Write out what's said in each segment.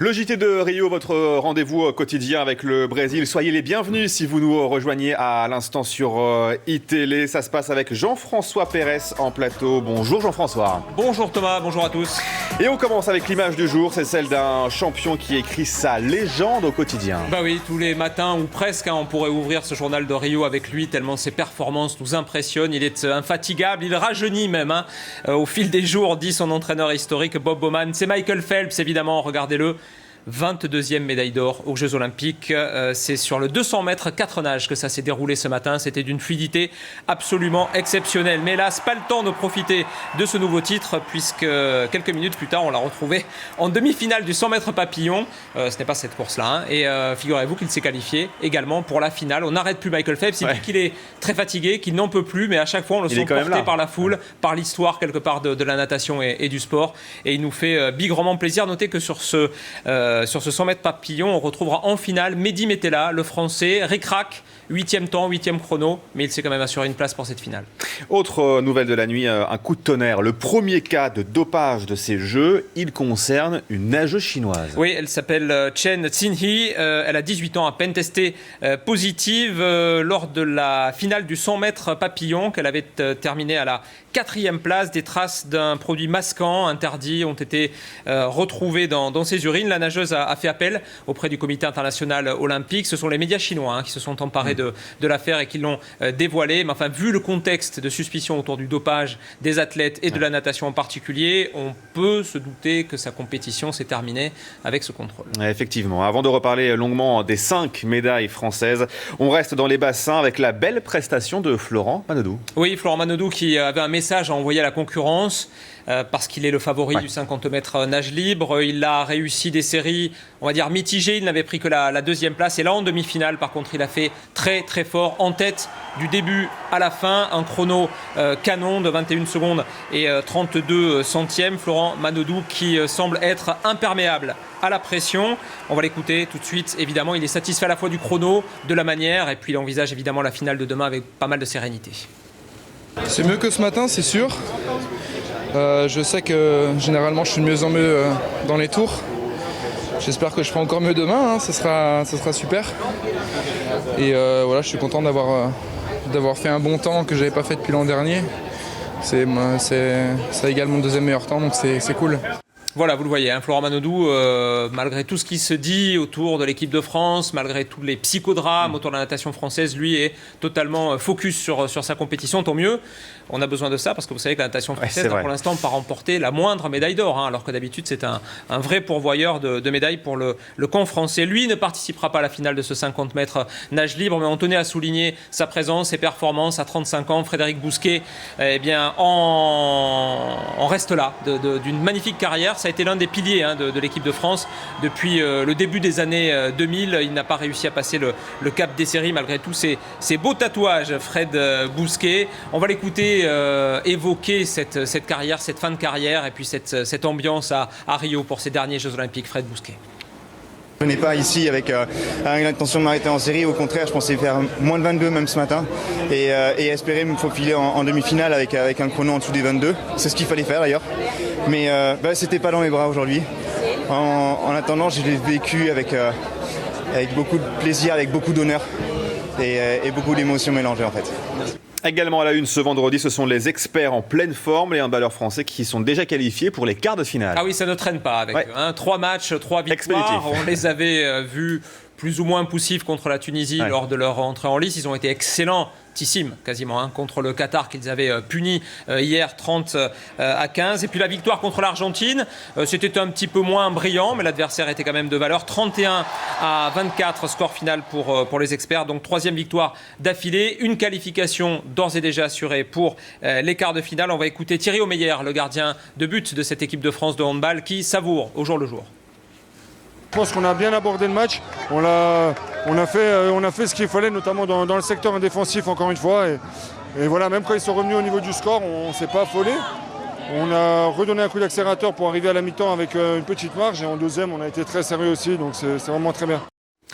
Le JT de Rio, votre rendez-vous quotidien avec le Brésil. Soyez les bienvenus si vous nous rejoignez à l'instant sur iTélé. Ça se passe avec Jean-François Pérez en plateau. Bonjour Jean-François. Bonjour Thomas, bonjour à tous. Et on commence avec l'image du jour, c'est celle d'un champion qui écrit sa légende au quotidien. Bah oui, tous les matins ou presque, on pourrait ouvrir ce journal de Rio avec lui tellement ses performances nous impressionnent. Il est infatigable, il rajeunit même au fil des jours, dit son entraîneur historique Bob Bowman. C'est Michael Phelps évidemment, regardez-le. 22e médaille d'or aux Jeux Olympiques. C'est sur le 200 mètres 4 nages que ça s'est déroulé ce matin. C'était d'une fluidité absolument exceptionnelle. Mais hélas, pas le temps de profiter de ce nouveau titre puisque quelques minutes plus tard, on l'a retrouvé en demi-finale du 100 mètres papillon. Ce n'est pas cette course-là. Et figurez-vous qu'il s'est qualifié également pour la finale. On n'arrête plus Michael Phelps. Il dit qu'il est très fatigué, qu'il n'en peut plus. Mais à chaque fois, on le sent porté par la foule, par l'histoire quelque part de la natation et du sport. Et il nous fait bigrement plaisir. Notez que sur ce 100 mètres papillon, on retrouvera en finale Mehdi Metella, le français, ric-rac, 8e temps, 8e chrono, mais il s'est quand même assuré une place pour cette finale. Autre nouvelle de la nuit, un coup de tonnerre. Le premier cas de dopage de ces Jeux, il concerne une nageuse chinoise. Oui, elle s'appelle Chen Xinhe, elle a 18 ans, à peine testée positive lors de la finale du 100 mètres papillon qu'elle avait terminée à la 4e place. Des traces d'un produit masquant interdit ont été retrouvées dans ses urines. La nageuse a fait appel auprès du comité international olympique. Ce sont les médias chinois qui se sont emparés de l'affaire et qui l'ont dévoilé. Mais enfin, vu le contexte de suspicion autour du dopage des athlètes et de la natation en particulier, on peut se douter que sa compétition s'est terminée avec ce contrôle. Effectivement. Avant de reparler longuement des 5 médailles françaises, on reste dans les bassins avec la belle prestation de Florent Manodou. Oui, Florent Manodou qui avait un message à envoyer à la concurrence. Parce qu'il est le favori du 50 mètres nage libre. Il a réussi des séries, on va dire, mitigées. Il n'avait pris que la 2e place. Et là, en demi-finale, par contre, il a fait très, très fort. En tête du début à la fin. Un chrono canon de 21 secondes et 32 centièmes. Florent Manodou qui semble être imperméable à la pression. On va l'écouter tout de suite. Évidemment, il est satisfait à la fois du chrono, de la manière. Et puis, il envisage évidemment la finale de demain avec pas mal de sérénité. C'est mieux que ce matin, c'est sûr. Je sais que généralement je suis de mieux en mieux dans les tours. J'espère que je ferai encore mieux demain, ce sera super. Et voilà, je suis content d'avoir fait un bon temps que je n'avais pas fait depuis l'an dernier. Ça égale mon 2e meilleur temps, donc c'est cool. Voilà, vous le voyez, Florent Manodou, malgré tout ce qui se dit autour de l'équipe de France, malgré tous les psychodrames autour de la natation française, lui est totalement focus sur sa compétition. Tant mieux, on a besoin de ça parce que vous savez que la natation française n'a pour l'instant pas remporté la moindre médaille d'or, alors que d'habitude c'est un vrai pourvoyeur de médailles pour le camp français. Lui ne participera pas à la finale de ce 50 mètres nage libre, mais on tenait à souligner sa présence, ses performances à 35 ans. Frédéric Bousquet, on reste là d'une magnifique carrière. Ça a été l'un des piliers de l'équipe de France depuis le début des années 2000. Il n'a pas réussi à passer le cap des séries malgré tous ses beaux tatouages, Fred Bousquet. On va l'écouter évoquer cette carrière, cette fin de carrière et puis cette ambiance à Rio pour ces derniers Jeux Olympiques. Fred Bousquet. Je n'ai pas ici avec l'intention de m'arrêter en série. Au contraire, je pensais faire moins de 22 même ce matin et espérer me faufiler en demi-finale avec un chrono en dessous des 22. C'est ce qu'il fallait faire d'ailleurs. Mais c'était pas dans mes bras aujourd'hui. En attendant, je l'ai vécu avec beaucoup de plaisir, avec beaucoup d'honneur et beaucoup d'émotions mélangées en fait. Également à la une ce vendredi, ce sont les experts en pleine forme, les handballeurs français qui sont déjà qualifiés pour les quarts de finale. Ah oui, ça ne traîne pas avec eux. 3 matchs, 3 victoires. On les avait vus plus ou moins poussifs contre la Tunisie lors de leur entrée en lice. Ils ont été excellents. Quasiment contre le Qatar qu'ils avaient puni hier 30 à 15. Et puis la victoire contre l'Argentine, c'était un petit peu moins brillant, mais l'adversaire était quand même de valeur. 31 à 24, score final pour les experts. Donc 3e victoire d'affilée, une qualification d'ores et déjà assurée pour les quarts de finale. On va écouter Thierry Omeyer, le gardien de but de cette équipe de France de handball, qui savoure au jour le jour. Je pense qu'on a bien abordé le match. On a fait ce qu'il fallait, notamment dans le secteur défensif, encore une fois. Et voilà, même quand ils sont revenus au niveau du score, on ne s'est pas affolé. On a redonné un coup d'accélérateur pour arriver à la mi-temps avec une petite marge. Et en 2e, on a été très sérieux aussi. Donc c'est vraiment très bien.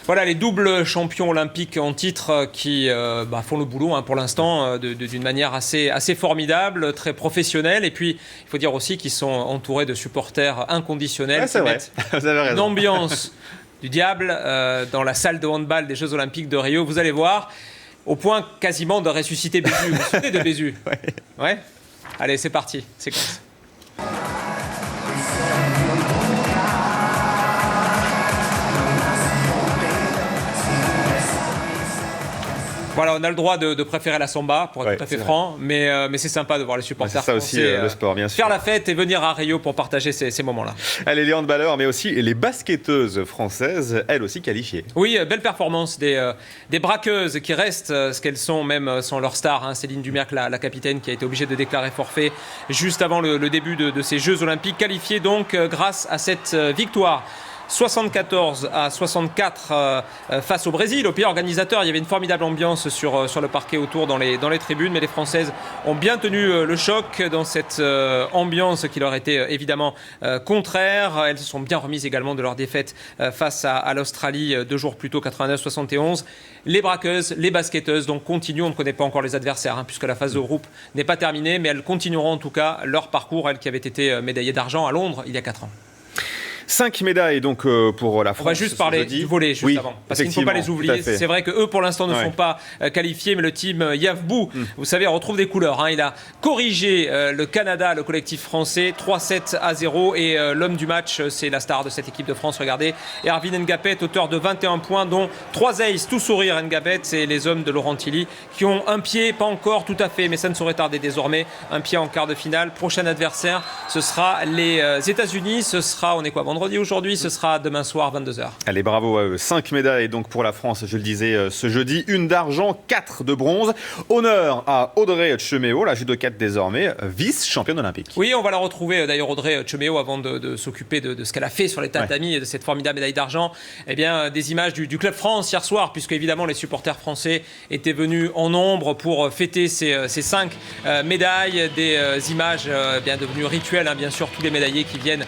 Voilà les doubles champions olympiques en titre qui font le boulot pour l'instant d'une manière assez formidable, très professionnelle. Et puis, il faut dire aussi qu'ils sont entourés de supporters inconditionnels qui mettent Vous avez raison. une ambiance du diable dans la salle de handball des Jeux Olympiques de Rio. Vous allez voir, au point quasiment de ressusciter Bézu. Vous vous souvenez de Bézu? Ouais. Allez, c'est parti. Séquence. Voilà, on a le droit de préférer la samba, pour être tout à fait franc, mais c'est sympa de voir les supporters c'est ça aussi le sport, bien sûr. Faire la fête et venir à Rio pour partager ces moments-là. Allez, les handballeurs, mais aussi les basketteuses françaises, elles aussi qualifiées. Oui, belle performance des braqueuses qui restent ce qu'elles sont, même sans leur star. Céline Dumerc, la capitaine, qui a été obligée de déclarer forfait juste avant le début de ces Jeux Olympiques, qualifiées donc grâce à cette victoire. 74-64 face au Brésil, au pays organisateur. Il y avait une formidable ambiance sur le parquet autour dans les tribunes, mais les Françaises ont bien tenu le choc dans cette ambiance qui leur était évidemment contraire. Elles se sont bien remises également de leur défaite face à l'Australie 2 jours plus tôt, 89-71. Les braqueuses, les basketteuses, donc continuent. On ne connaît pas encore les adversaires puisque la phase de groupe n'est pas terminée, mais elles continueront en tout cas leur parcours, elles qui avaient été médaillées d'argent à Londres il y a 4 ans. 5 médailles donc pour la France. On va juste parler du volley avant, parce qu'il ne faut pas les oublier. C'est vrai qu'eux pour l'instant ne sont pas qualifiés, mais le team Yavbou, vous savez, retrouve des couleurs. Il a corrigé le Canada, le collectif français, 3-7-0, et l'homme du match, c'est la star de cette équipe de France, regardez, Erwin Ngapet, auteur de 21 points, dont 3 aces, tout sourire. Ngapet, c'est les hommes de Laurent Tilly qui ont un pied, pas encore tout à fait, mais ça ne saurait tarder désormais, un pied en quart de finale. Prochain adversaire, ce sera les États-Unis. Ce sera, on est quoi, vendredi aujourd'hui, ce sera demain soir 22h. Allez, bravo à eux. 5 médailles donc pour la France, je le disais ce jeudi, 1 d'argent, 4 de bronze. Honneur à Audrey Tcheméo, la judokate désormais vice-championne olympique. Oui, on va la retrouver d'ailleurs, Audrey Tcheméo, avant de s'occuper de ce qu'elle a fait sur les tatamis et de cette formidable médaille d'argent. Eh bien, des images du Club France hier soir, puisque évidemment les supporters français étaient venus en nombre pour fêter ces 5 médailles. Des images bien devenues rituelles, bien sûr, tous les médaillés qui viennent,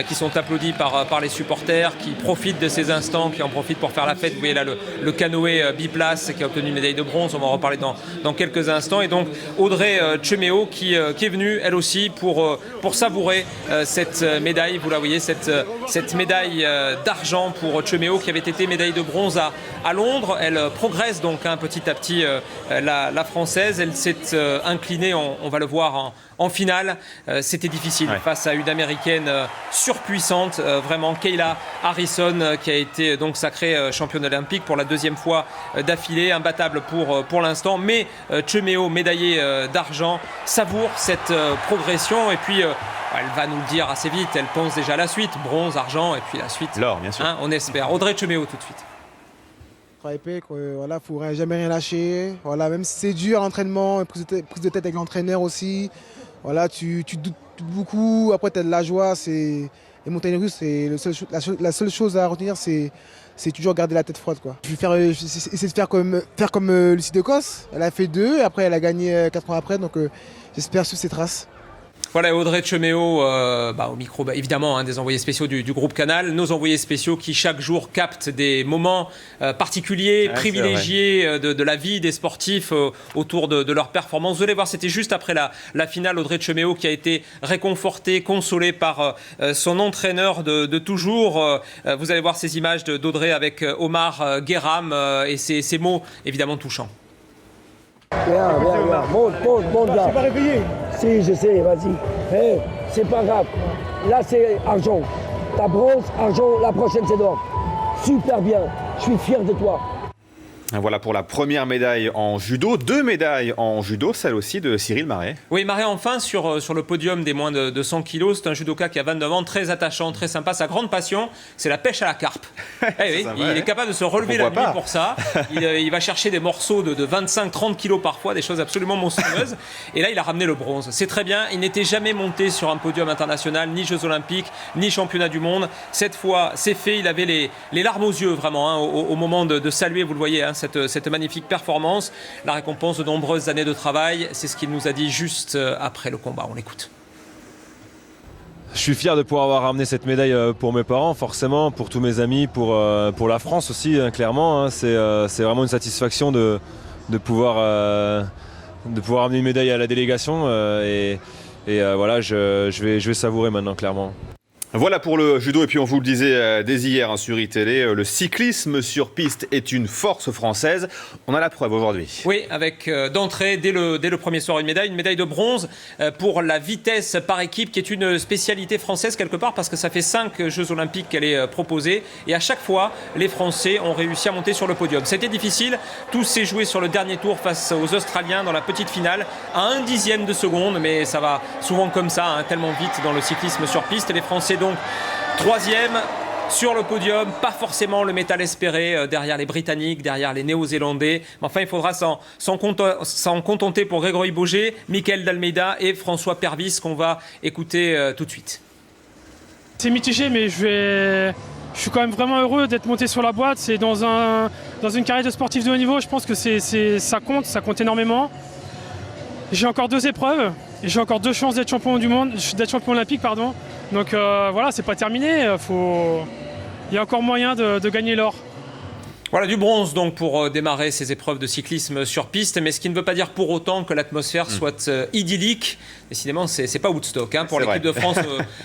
qui sont applaudis par les supporters, qui profitent de ces instants, qui en profitent pour faire la fête. Vous voyez là le canoë biplace qui a obtenu une médaille de bronze, on va en reparler dans quelques instants. Et donc Audrey Tcheméo qui est venue elle aussi pour savourer cette médaille. Vous la voyez, cette médaille d'argent pour Tcheméo qui avait été médaille de bronze à Londres. Elle progresse donc petit à petit, la française. Elle s'est inclinée, on va le voir en finale. C'était difficile face à une américaine surpuissante, vraiment Kayla Harrison, qui a été donc sacrée championne olympique pour la 2e fois d'affilée, imbattable pour l'instant, mais Tcheméo, médaillée d'argent, savoure cette progression, et puis elle va nous le dire assez vite, elle pense déjà à la suite, bronze, argent, et puis la suite, l'or, bien sûr. On espère. Audrey Tcheméo tout de suite. Voilà, faut jamais rien lâcher. Voilà, même si c'est dur l'entraînement, prise de tête avec l'entraîneur aussi. Voilà, tu doutes beaucoup. Après, tu as de la joie. Les montagnes russes, la seule chose à retenir, c'est toujours garder la tête froide, quoi. Je vais essayer de faire comme Lucie Decausse. Elle a fait 2, et après elle a gagné 4 ans après. Donc j'espère suivre ses traces. Voilà, Audrey Tcheméo au micro, évidemment, des envoyés spéciaux du groupe Canal. Nos envoyés spéciaux qui, chaque jour, captent des moments particuliers, privilégiés de la vie des sportifs autour de leur performance. Vous allez voir, c'était juste après la finale, Audrey Tcheméo qui a été réconfortée, consolée par son entraîneur de toujours. Vous allez voir ces images d'Audrey avec Omar Guéram et ces mots, évidemment, touchants. Viens, monte là. Tu pas réveillé? Si, je sais, vas-y. Hey, c'est pas grave. Là, c'est argent. Ta bronze, argent, la prochaine, c'est d'or. Super bien. Je suis fier de toi. Voilà pour la première médaille en judo. 2 médailles en judo, celle aussi de Cyril Marais. Oui, Marais enfin sur le podium des moins de 100 kilos. C'est un judoka qui a 29 ans, très attachant, très sympa. Sa grande passion, c'est la pêche à la carpe. Il est capable de se relever la nuit pour ça. Il va chercher des morceaux de 25-30 kilos parfois, des choses absolument monstrueuses. Et là, il a ramené le bronze. C'est très bien. Il n'était jamais monté sur un podium international, ni Jeux Olympiques, ni Championnat du Monde. Cette fois, c'est fait. Il avait les larmes aux yeux, vraiment, au moment de saluer, vous le voyez, cette magnifique performance, la récompense de nombreuses années de travail. C'est ce qu'il nous a dit juste après le combat. On l'écoute. Je suis fier de pouvoir avoir ramené cette médaille pour mes parents, forcément, pour tous mes amis, pour la France aussi, hein, clairement. Hein. C'est vraiment une satisfaction de pouvoir amener une médaille à la délégation. Voilà, je vais savourer maintenant, clairement. Voilà pour le judo, et puis on vous le disait dès hier hein, sur iTélé, le cyclisme sur piste est une force française. On a la preuve aujourd'hui. Oui, avec d'entrée, dès le premier soir, une médaille de bronze pour la vitesse par équipe, qui est une spécialité française quelque part, parce que ça fait 5 Jeux Olympiques qu'elle est proposée, et à chaque fois, les Français ont réussi à monter sur le podium. C'était difficile, tout s'est joué sur le dernier tour face aux Australiens dans la petite finale, à 1/10 de seconde, mais ça va souvent comme ça, hein, tellement vite dans le cyclisme sur piste. Les Français donc 3e sur le podium, pas forcément le métal espéré derrière les Britanniques, derrière les Néo-Zélandais. Mais enfin, il faudra s'en contenter pour Grégory Boger, Michael d'Almeida et François Pervis, qu'on va écouter tout de suite. C'est mitigé, mais je suis quand même vraiment heureux d'être monté sur la boîte. C'est dans une carrière de sportif de haut niveau, je pense que ça compte énormément. J'ai encore 2 épreuves et j'ai encore 2 chances d'être champion du monde, d'être champion olympique, pardon. Donc voilà, c'est pas terminé. Il y a encore moyen de gagner l'or. Voilà du bronze donc pour démarrer ces épreuves de cyclisme sur piste, mais ce qui ne veut pas dire pour autant que l'atmosphère soit idyllique. Décidément, c'est pas Woodstock hein, pour l'équipe de France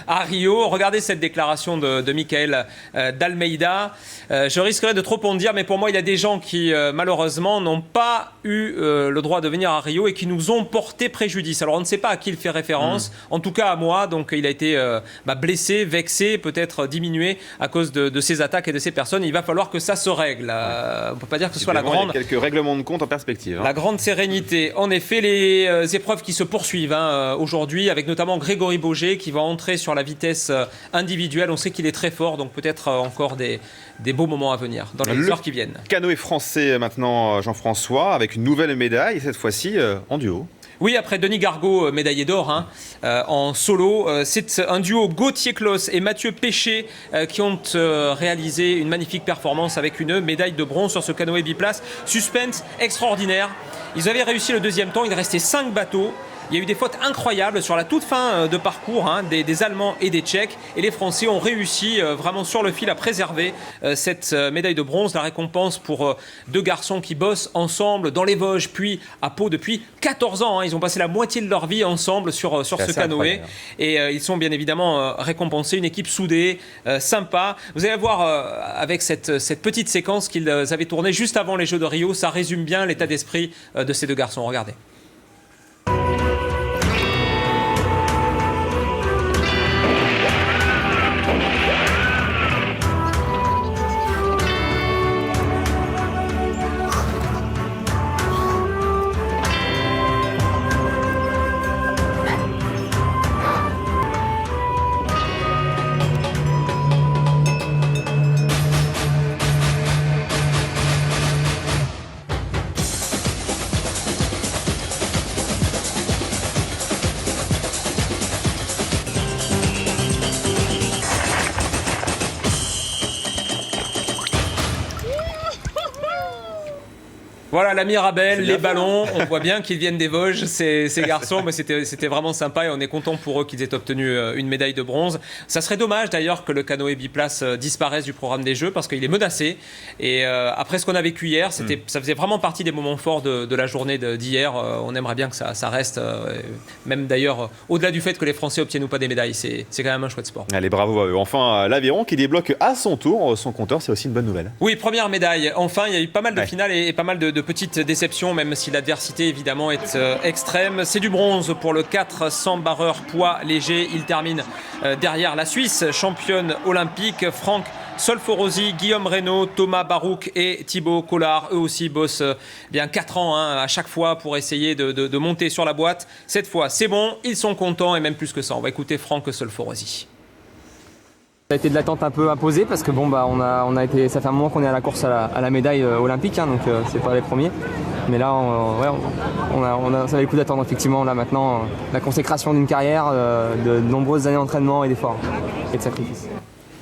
à Rio. Regardez cette déclaration de Michael d'Almeida. Je risquerais de trop en dire, mais pour moi, il y a des gens qui, malheureusement, n'ont pas eu le droit de venir à Rio et qui nous ont porté préjudice. Alors, on ne sait pas à qui il fait référence, en tout cas à moi. Donc, il a été blessé, vexé, peut-être diminué à cause de ces attaques et de ces personnes. Il va falloir que ça se règle. On ne peut pas dire que ce soit la grande... Il y a quelques règlements de compte en perspective. Hein. La grande sérénité. En effet, les épreuves qui se poursuivent aujourd'hui, avec notamment Grégory Boger qui va entrer sur la vitesse individuelle. On sait qu'il est très fort, donc peut-être encore des beaux moments à venir dans les heures qui viennent. Canoë français maintenant, Jean-François, avec une nouvelle médaille, cette fois-ci en duo. Oui, après Denis Gargaud, médaillé d'or en solo, c'est un duo Gauthier Clos et Mathieu Péché qui ont réalisé une magnifique performance avec une médaille de bronze sur ce canoë biplace. Suspense extraordinaire. Ils avaient réussi le 2e temps, il restait 5 bateaux. Il y a eu des fautes incroyables sur la toute fin de parcours des Allemands et des Tchèques. Et les Français ont réussi vraiment sur le fil à préserver cette médaille de bronze. La récompense pour 2 garçons qui bossent ensemble dans les Vosges, puis à Pau depuis 14 ans. Ils ont passé la moitié de leur vie ensemble sur ce canoë. Et ils sont bien évidemment récompensés. Une équipe soudée, sympa. Vous allez voir avec cette petite séquence qu'ils avaient tournée juste avant les Jeux de Rio. Ça résume bien l'état d'esprit de ces 2 garçons. Regardez. Voilà la Mirabelle, les ballons, on voit bien qu'ils viennent des Vosges, ces garçons, mais c'était vraiment sympa et on est content pour eux qu'ils aient obtenu une médaille de bronze. Ça serait dommage d'ailleurs que le canoë biplace disparaisse du programme des Jeux parce qu'il est menacé et après ce qu'on a vécu hier, ça faisait vraiment partie des moments forts de la journée d'hier. On aimerait bien que ça reste, même d'ailleurs au-delà du fait que les Français obtiennent ou pas des médailles, c'est quand même un chouette sport. Allez, bravo à eux. Enfin, l'Aviron qui débloque à son tour son compteur, c'est aussi une bonne nouvelle. Oui, première médaille. Enfin, il y a eu pas mal de finales et pas mal de petites déceptions, même si l'adversité évidemment est extrême. C'est du bronze pour le 400 barreur poids léger. Il termine derrière la Suisse, championne olympique, Franck Solforosi, Guillaume Reynaud, Thomas Barouk et Thibaut Collard. Eux aussi bossent bien 4 ans à chaque fois pour essayer de monter sur la boîte. Cette fois, c'est bon, ils sont contents et même plus que ça. On va écouter Franck Solforosi. Ça a été de l'attente un peu imposée parce que on a été, ça fait un moment qu'on est à la course à la médaille olympique, donc c'est pas les premiers. Mais là, ça valait le coup d'attendre effectivement. Là maintenant, la consécration d'une carrière, de nombreuses années d'entraînement et d'efforts et de sacrifices.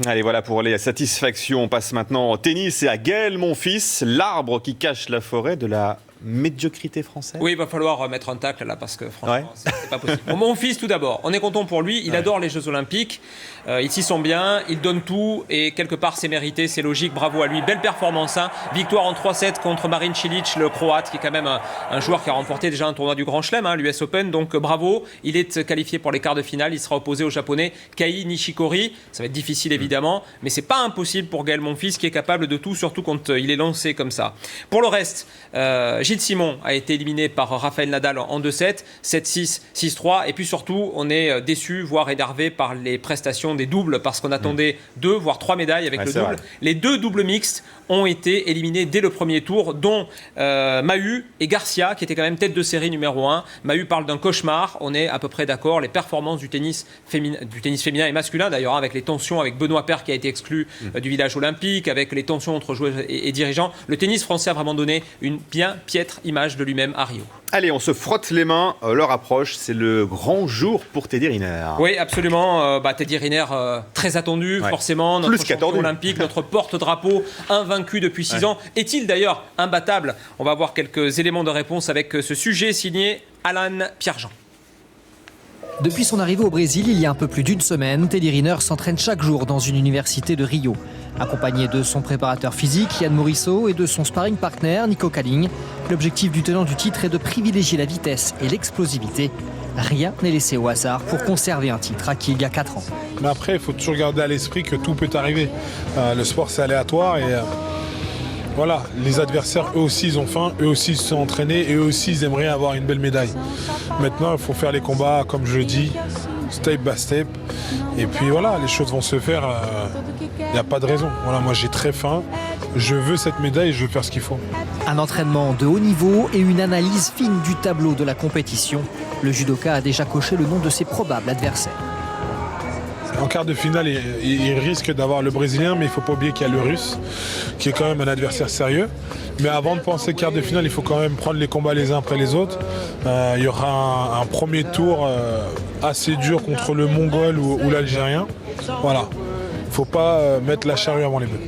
Allez, voilà pour les satisfactions. On passe maintenant au tennis et à Gaël Monfils, l'arbre qui cache la forêt de la médiocrité française? Oui, il va falloir mettre un tacle là parce que franchement, c'est pas possible. Bon, mon fils, tout d'abord, on est content pour lui. Il adore les Jeux Olympiques. Il s'y sent bien, il donne tout et quelque part c'est mérité, c'est logique. Bravo à lui. Belle performance. Victoire en 3-7 contre Marin Cilic, le Croate, qui est quand même un joueur qui a remporté déjà un tournoi du Grand Chelem, l'US Open. Donc bravo. Il est qualifié pour les quarts de finale. Il sera opposé au Japonais Kei Nishikori. Ça va être difficile évidemment, mais c'est pas impossible pour Gaël Monfils qui est capable de tout, surtout quand il est lancé comme ça. Pour le reste, Gilles Simon a été éliminé par Rafael Nadal en 2-7, 7-6, 6-3. Et puis surtout, on est déçu, voire énervé par les prestations des doubles parce qu'on attendait 2, voire 3 médailles avec le double. Vrai. Les 2 doubles mixtes ont été éliminés dès le premier tour, dont Mahut et Garcia, qui étaient quand même tête de série numéro 1. Mahut parle d'un cauchemar, on est à peu près d'accord. Les performances du tennis féminin et masculin, d'ailleurs, avec les tensions, avec Benoît Paire qui a été exclu du village olympique, avec les tensions entre joueurs et dirigeants. Le tennis français a vraiment donné une bien piètre image de lui-même à Rio. Allez, on se frotte les mains, l'heure approche, c'est le grand jour pour Teddy Riner. Oui, absolument. Teddy Riner, très attendu, forcément. Notre champion olympique, notre porte-drapeau, invaincu depuis 6 ans. Est-il d'ailleurs imbattable? On va voir quelques éléments de réponse avec ce sujet signé Alan Pierre-Jean. Depuis son arrivée au Brésil, il y a un peu plus d'une semaine, Teddy Riner s'entraîne chaque jour dans une université de Rio. Accompagné de son préparateur physique, Yann Morisseau, et de son sparring partner, Nico Kaling, l'objectif du tenant du titre est de privilégier la vitesse et l'explosivité. Rien n'est laissé au hasard pour conserver un titre acquis il y a 4 ans. Mais après, il faut toujours garder à l'esprit que tout peut arriver. Le sport, c'est aléatoire et voilà, les adversaires, eux aussi, ils ont faim, eux aussi, ils se sont entraînés et eux aussi, ils aimeraient avoir une belle médaille. Maintenant, il faut faire les combats, comme je le dis, step by step. Et puis voilà, les choses vont se faire. Il n'y a pas de raison. Voilà, moi, j'ai très faim. Je veux cette médaille et je veux faire ce qu'il faut. Un entraînement de haut niveau et une analyse fine du tableau de la compétition. Le judoka a déjà coché le nom de ses probables adversaires. En quart de finale, il risque d'avoir le Brésilien, mais il ne faut pas oublier qu'il y a le Russe, qui est quand même un adversaire sérieux. Mais avant de penser quart de finale, il faut quand même prendre les combats les uns après les autres. Il y aura un premier tour assez dur contre le Mongol ou l'Algérien. Voilà, il ne faut pas mettre la charrue avant les bœufs.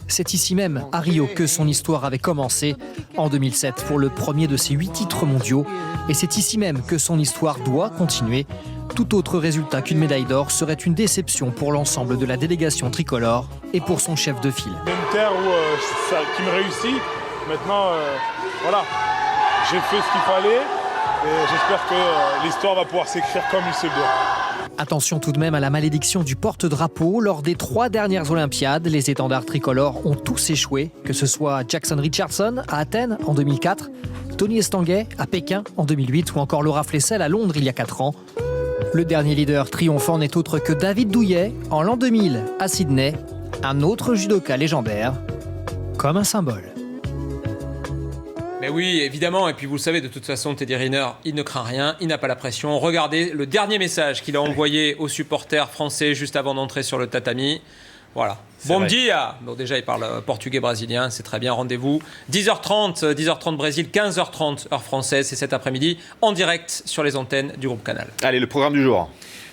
C'est ici même, à Rio, que son histoire avait commencé, en 2007, pour le premier de ses 8 titres mondiaux. Et c'est ici même que son histoire doit continuer. Tout autre résultat qu'une médaille d'or serait une déception pour l'ensemble de la délégation tricolore et pour son chef de file. Même terre qui me réussit. Maintenant, voilà, j'ai fait ce qu'il fallait et j'espère que l'histoire va pouvoir s'écrire comme il se doit. Attention tout de même à la malédiction du porte-drapeau. Lors des 3 dernières Olympiades, les étendards tricolores ont tous échoué, que ce soit Jackson Richardson à Athènes en 2004, Tony Estanguet à Pékin en 2008 ou encore Laura Flessel à Londres il y a 4 ans. Le dernier leader triomphant n'est autre que David Douillet en l'an 2000 à Sydney, un autre judoka légendaire, comme un symbole. Mais oui, évidemment, et puis vous le savez, de toute façon, Teddy Riner, il ne craint rien, il n'a pas la pression. Regardez le dernier message qu'il a envoyé aux supporters français juste avant d'entrer sur le tatami. Voilà. Bon dia. Bon, déjà, il parle portugais-brésilien, c'est très bien, rendez-vous. 10h30 Brésil, 15h30 heure française, c'est cet après-midi, en direct sur les antennes du groupe Canal. Allez, le programme du jour.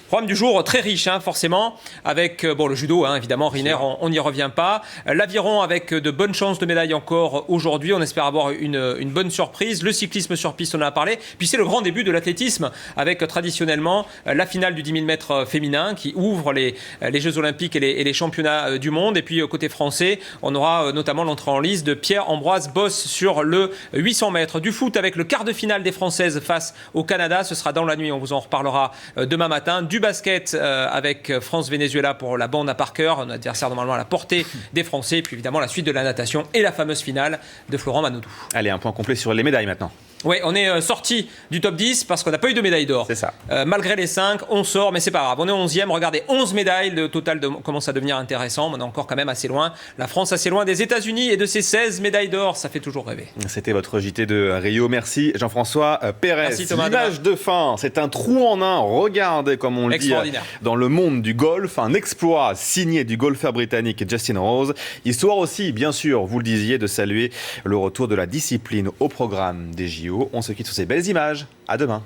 Programme du jour très riche, forcément, avec le judo, évidemment, Riner, on n'y revient pas. L'aviron avec de bonnes chances de médaille encore aujourd'hui. On espère avoir une bonne surprise. Le cyclisme sur piste, on en a parlé. Puis c'est le grand début de l'athlétisme, avec traditionnellement la finale du 10 000 mètres féminin qui ouvre les Jeux Olympiques et les championnats du monde. Et puis côté français, on aura notamment l'entrée en lice de Pierre-Ambroise Boss sur le 800 mètres. Du foot avec le quart de finale des Françaises face au Canada. Ce sera dans la nuit, on vous en reparlera demain matin. Du basket avec France-Venezuela pour la bande à Parker, un adversaire normalement à la portée des Français, et puis évidemment la suite de la natation et la fameuse finale de Florent Manodou. Allez, un point complet sur les médailles maintenant. Oui, on est sorti du top 10 parce qu'on n'a pas eu de médaille d'or. C'est ça. Malgré les 5, on sort, mais c'est pas grave. On est 11e, regardez, 11 médailles, le total commence à devenir intéressant, mais on est encore quand même assez loin. La France assez loin des États-Unis et de ses 16 médailles d'or, ça fait toujours rêver. C'était votre JT de Rio. Merci Jean-François Pérez. Merci Thomas. L'image de fin, c'est un trou en un. Regardez comme on le dit dans le monde du golf. Un exploit signé du golfeur britannique Justin Rose. Histoire aussi, bien sûr, vous le disiez, de saluer le retour de la discipline au programme des JO. On se quitte sur ces belles images. À demain.